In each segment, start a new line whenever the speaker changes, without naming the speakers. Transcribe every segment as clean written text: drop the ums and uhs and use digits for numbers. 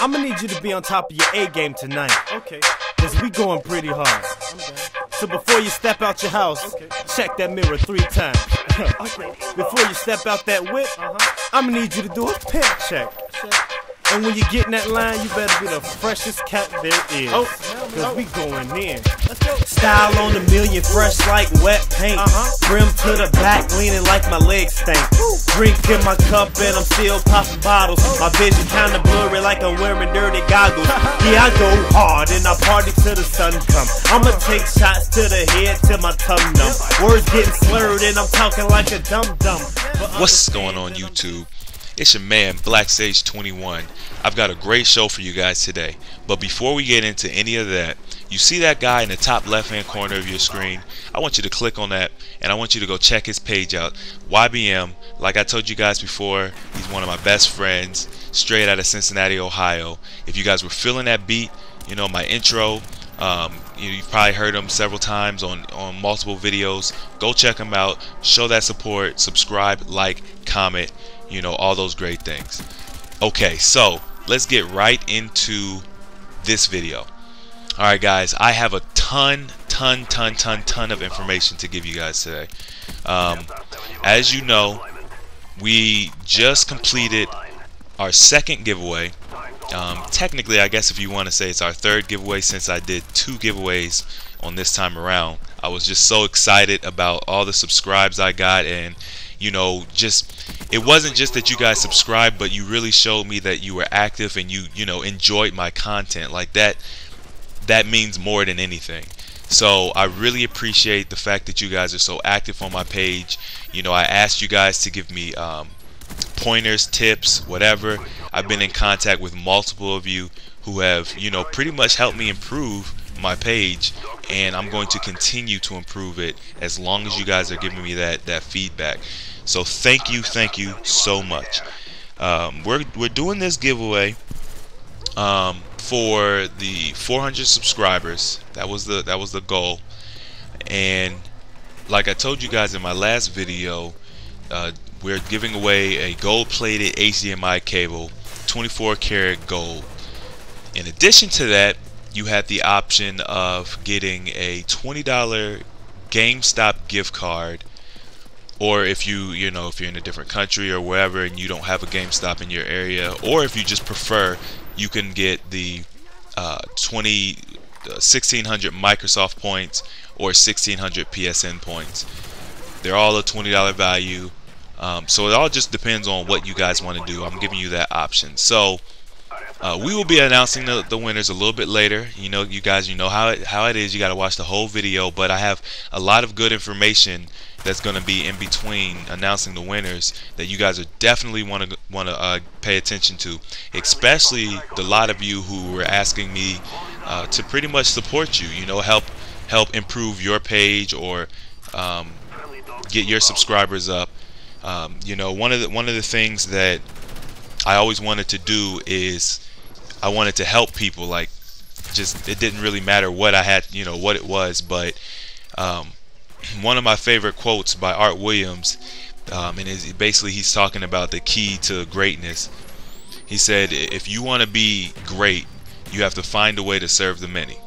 I'ma need you to be on top of your A game tonight.
Okay.
Cause we going pretty hard.
I'm down.
So before you step out your house,
Okay.
check that mirror 3 times.
Okay.
Before you step out that whip, I'ma need you to do a pimp check.
Check.
And when you get in that line, you better be the freshest cat there is.
Oh,
Cause we going in.
Let's go.
Style on the million, fresh like wet paint. Brim to the back, leaning like my legs stink. Drink in my cup and I'm still popping bottles. My vision kinda blurry like I'm wearing dirty goggles. Yeah, I go hard and I party till the sun come. I'ma take shots to the head till my tongue numb. Words getting slurred and I'm talking like a dum-dum.
What's going on YouTube? It's your man Black Sage 21. I've got a great show for you guys today. But before we get into any of that, you see that guy in the top left hand corner of your screen? I want you to click on that and I want you to go check his page out. YBM, like I told you guys before, he's one of my best friends, straight out of Cincinnati, Ohio. If you guys were feeling that beat, you know, my intro, you've probably heard him several times on multiple videos. Go check him out, show that support, subscribe, like, comment, you know, all those great things. Okay, so let's get right into this video. Alright guys, I have a ton of information to give you guys today. As you know, we just completed our second giveaway. Technically, I guess if you want to say it's our third giveaway, since I did 2 giveaways on this time around. I was just so excited about all the subscribes I got, and you know, it wasn't just that you guys subscribed, but you really showed me that you were active and you know, enjoyed my content. Like that means more than anything. So I really appreciate the fact that you guys are so active on my page. You know, I asked you guys to give me pointers, tips, whatever. I've been in contact with multiple of you who have, you know, pretty much helped me improve my page, and I'm going to continue to improve it as long as you guys are giving me that feedback. So thank you so much. We're doing this giveaway for the 400 subscribers. That was the goal. And like I told you guys in my last video, we're giving away a gold-plated HDMI cable, 24 karat gold. In addition to that, you had the option of getting a $20 GameStop gift card, or if you're in a different country or wherever and you don't have a GameStop in your area, or if you just prefer, you can get the 1600 Microsoft points or 1600 PSN points. They're all a $20 value. So it all just depends on what you guys want to do. I'm giving you that option. So we will be announcing the winners a little bit later. You know, you guys, you know how it is. You got to watch the whole video. But I have a lot of good information that's going to be in between announcing the winners that you guys are definitely want to pay attention to. Especially the lot of you who were asking me to pretty much support you. You know, help improve your page or get your subscribers up. You know, one of the things that I always wanted to do is I wanted to help people. Like, just it didn't really matter what I had, you know, what it was. But one of my favorite quotes by Art Williams, and basically he's talking about the key to greatness. He said, if you want to be great, you have to find a way to serve the many.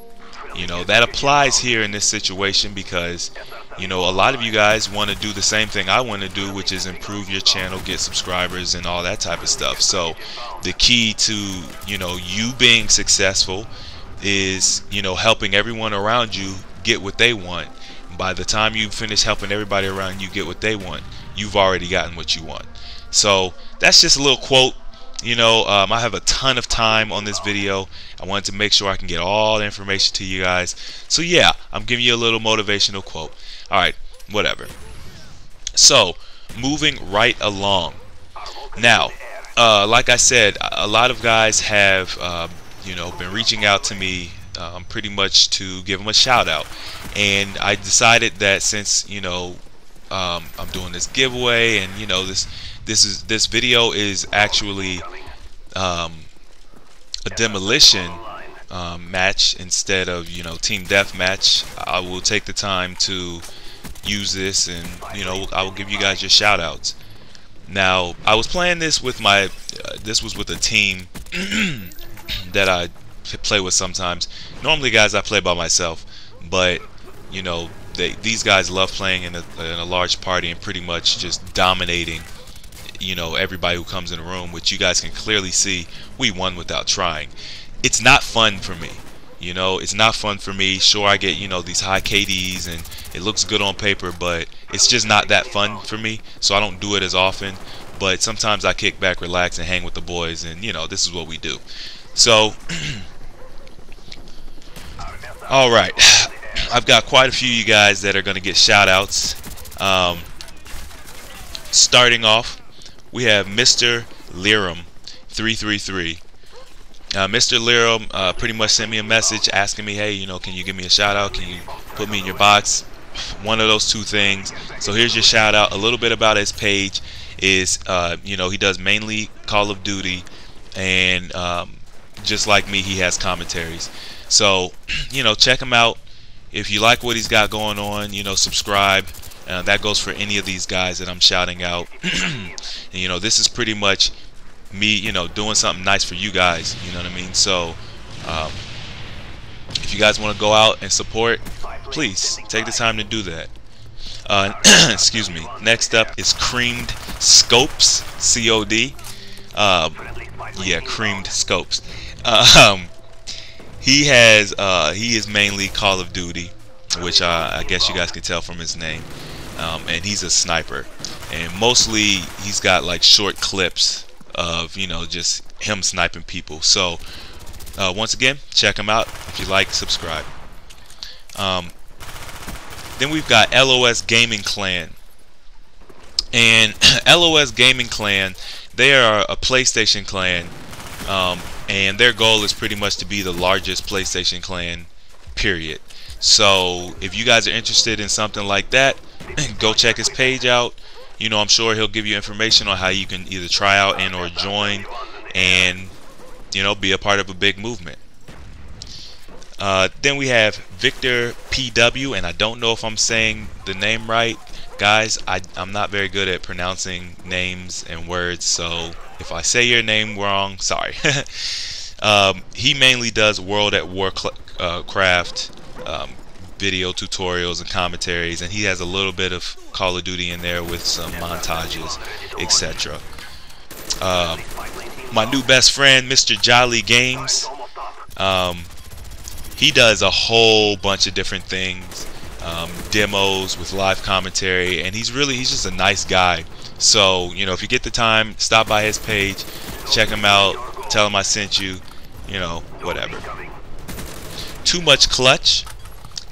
You know, that applies here in this situation because, you know, a lot of you guys want to do the same thing I want to do, which is improve your channel, get subscribers and all that type of stuff. So the key to, you know, you being successful is, you know, helping everyone around you get what they want. By the time you finish helping everybody around you get what they want, you've already gotten what you want. So that's just a little quote. You know, I have a ton of time on this video. I wanted to make sure I can get all the information to you guys. So yeah, I'm giving you a little motivational quote. Alright, whatever. So, moving right along. Now, like I said, a lot of guys have, you know, been reaching out to me pretty much to give them a shout out. And I decided that since, you know, I'm doing this giveaway, and you know, this video is actually a demolition match instead of, you know, team deathmatch. I will take the time to use this, and you know, I will give you guys your shout outs. Now, I was playing this with my this was with a team that I play with sometimes. Normally, guys, I play by myself, but you know, these guys love playing in a large party and pretty much just dominating, you know, everybody who comes in the room, which you guys can clearly see we won without trying. It's not fun for me. You know, it's not fun for me. Sure, I get, you know, these high KDs and it looks good on paper, but it's just not that fun for me, so I don't do it as often. But sometimes I kick back, relax, and hang with the boys, and you know, this is what we do. So all right, I've got quite a few of you guys that are going to get shout outs. Starting off, we have Mr. Lirum 333. Mr. Lirum pretty much sent me a message asking me, hey, you know, can you give me a shout out? Can you put me in your box? One of those two things. So here's your shout out. A little bit about his page is, you know, he does mainly Call of Duty, and just like me, he has commentaries. So, you know, check him out. If you like what he's got going on, you know, subscribe. That goes for any of these guys that I'm shouting out. And, you know, this is pretty much me, you know, doing something nice for you guys. You know what I mean? So, if you guys want to go out and support, please take the time to do that. Excuse me. Next up is Creamed Scopes, COD. Yeah, Creamed Scopes. He is mainly Call of Duty, which I guess you guys can tell from his name. And he's a sniper, and mostly he's got like short clips of, you know, just him sniping people. So once again, check him out. If you like, subscribe. Then we've got LOS Gaming Clan, and LOS Gaming Clan, they are a PlayStation clan, and their goal is pretty much to be the largest PlayStation clan, period. So if you guys are interested in something like that, go check his page out. You know, I'm sure he'll give you information on how you can either try out and or join, and you know, be a part of a big movement. Then we have Victor PW, and I don't know if I'm saying the name right, guys. I'm not very good at pronouncing names and words, so if I say your name wrong, sorry. He mainly does World at Warcraft video tutorials and commentaries, and he has a little bit of Call of Duty in there with some montages, etc. My new best friend, Mr. Jolly Games, he does a whole bunch of different things, demos with live commentary, and he's just a nice guy. So, you know, if you get the time, stop by his page, check him out, tell him I sent you, you know, whatever. Too Much Clutch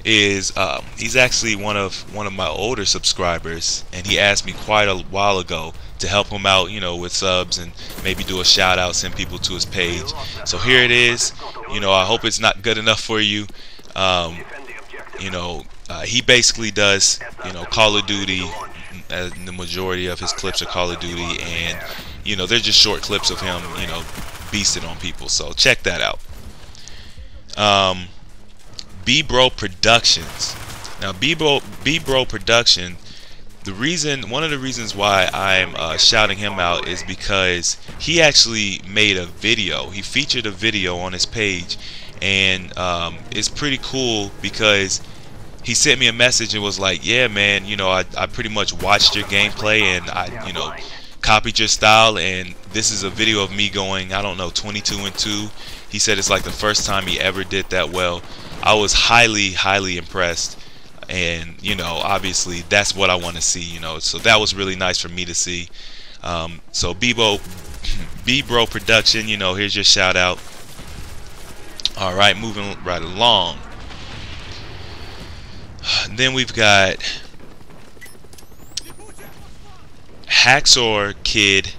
is he's actually one of my older subscribers, and he asked me quite a while ago to help him out, you know, with subs and maybe do a shout out, send people to his page. So here it is. You know, I hope it's not good enough for you. You know, he basically does, you know, Call of Duty. The majority of his clips are Call of Duty, and you know, they're just short clips of him, you know, beasting on people. So check that out. B-Bro Productions. Now, B-Bro Production, one of the reasons why I'm shouting him out is because he actually made a video. He featured a video on his page, and it's pretty cool because he sent me a message and was like, yeah, man, you know, I pretty much watched your gameplay, and I, you know, copied your style, and this is a video of me going, I don't know, 22-2. He said it's like the first time he ever did that well. I was highly impressed, and you know, obviously that's what I want to see, you know, so that was really nice for me to see. So B-Bro Production, you know, here's your shout out. All right, moving right along. Then we've got Hacksaw Kid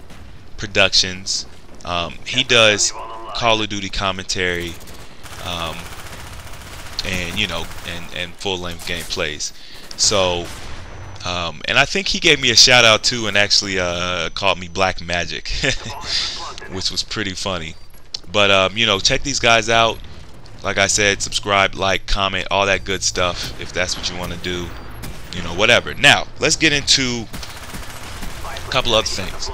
Productions. He does Call of Duty commentary, and you know, and full-length gameplays. So and I think he gave me a shout out too, and actually called me Black Magic, which was pretty funny. But you know, check these guys out. Like I said, subscribe, like, comment, all that good stuff if that's what you want to do, you know, whatever. Now let's get into a couple other things.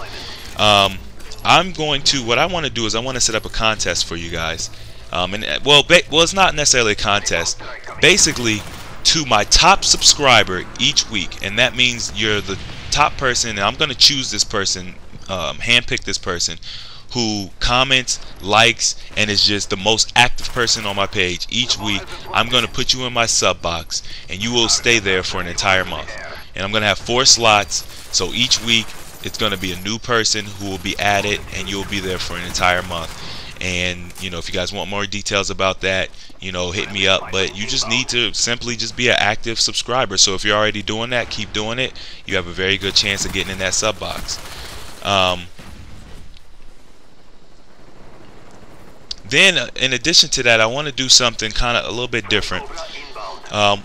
what I want to do is I want to set up a contest for you guys. Well, it's not necessarily a contest. Basically, to my top subscriber each week, and that means you're the top person, and I'm going to choose this person, handpick this person who comments, likes, and is just the most active person on my page each week. I'm going to put you in my sub box, and you will stay there for an entire month. And I'm going to have 4 slots, so each week it's going to be a new person who will be added, and you'll be there for an entire month. And you know, if you guys want more details about that, you know, hit me up. But you just need to simply just be an active subscriber. So if you're already doing that, keep doing it. You have a very good chance of getting in that sub box. Then in addition to that, I want to do something kind of a little bit different.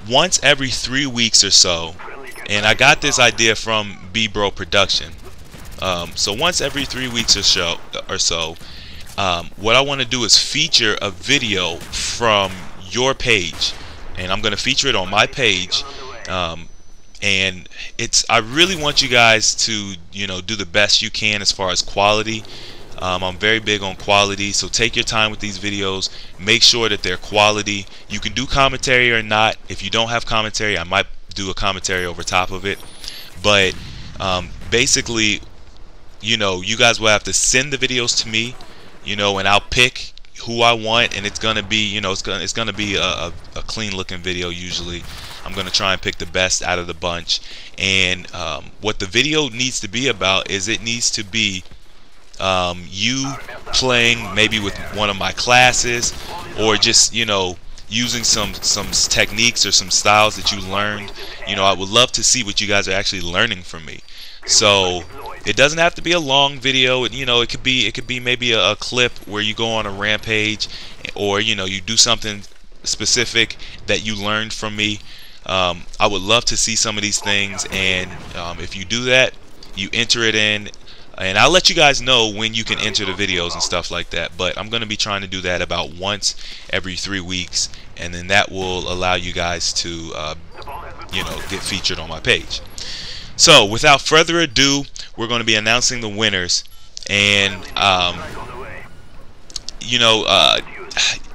Once every 3 weeks or so, and I got this idea from B-Bro Production. So once every 3 weeks or so, what I want to do is feature a video from your page, and I'm going to feature it on my page. And I really want you guys to, you know, do the best you can as far as quality. I'm very big on quality, so take your time with these videos. Make sure that they're quality. You can do commentary or not. If you don't have commentary, I might do a commentary over top of it. But basically, you know, you guys will have to send the videos to me, you know, and I'll pick who I want, and it's gonna be, you know, it's gonna be a clean looking video. Usually I'm gonna try and pick the best out of the bunch. And what the video needs to be about is it needs to be you playing maybe with one of my classes, or just, you know, using some techniques or some styles that you learned. You know, I would love to see what you guys are actually learning from me. So it doesn't have to be a long video. You know, it could be maybe a clip where you go on a rampage, or, you know, you do something specific that you learned from me. I would love to see some of these things, and if you do that, you enter it in, and I'll let you guys know when you can enter the videos and stuff like that. But I'm going to be trying to do that about once every 3 weeks, and then that will allow you guys to you know, get featured on my page. So without further ado, we're going to be announcing the winners. And you know,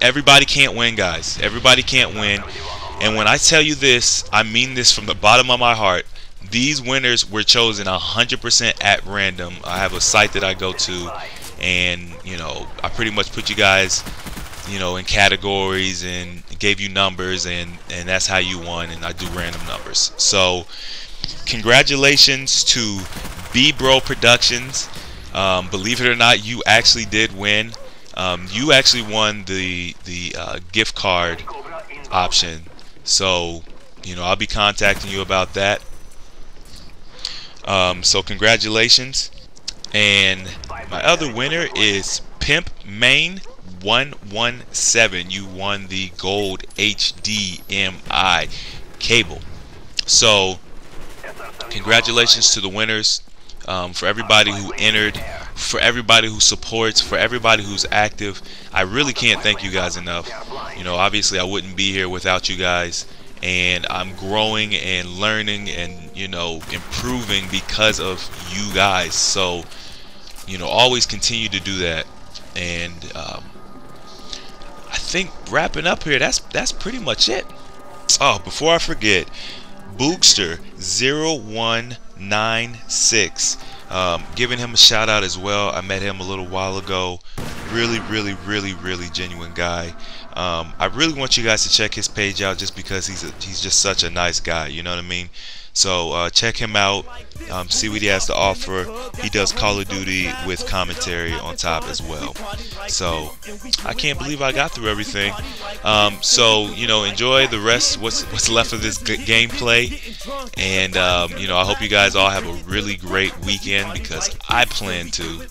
everybody can't win, guys. Everybody can't win. And when I tell you this, I mean this from the bottom of my heart. These winners were chosen 100% at random. I have a site that I go to, and you know, I pretty much put you guys, you know, in categories and gave you numbers, and that's how you won. And I do random numbers. So congratulations to B-Bro Productions. Believe it or not, you actually did win. You actually won the gift card option. So, you know, I'll be contacting you about that. So congratulations. And my other winner is Pimp Main 117. You won the gold HDMI cable. So congratulations to the winners. For everybody who entered, for everybody who supports, for everybody who's active. I really can't thank you guys enough. You know, obviously I wouldn't be here without you guys, and I'm growing and learning and, you know, improving because of you guys. So, you know, always continue to do that. And I think wrapping up here, that's pretty much it. Oh, before I forget, Boogster 0196, giving him a shout out as well. I met him a little while ago. Really genuine guy. I really want you guys to check his page out, just because he's just such a nice guy, you know what I mean? So check him out, see what he has to offer. He does Call of Duty with commentary on top as well. So I can't believe I got through everything. So, you know, enjoy the rest, what's left of this gameplay, and you know, I hope you guys all have a really great weekend, because I plan to.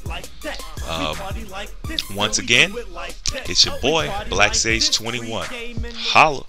Once again, it's your boy Black Sage 21. Holla.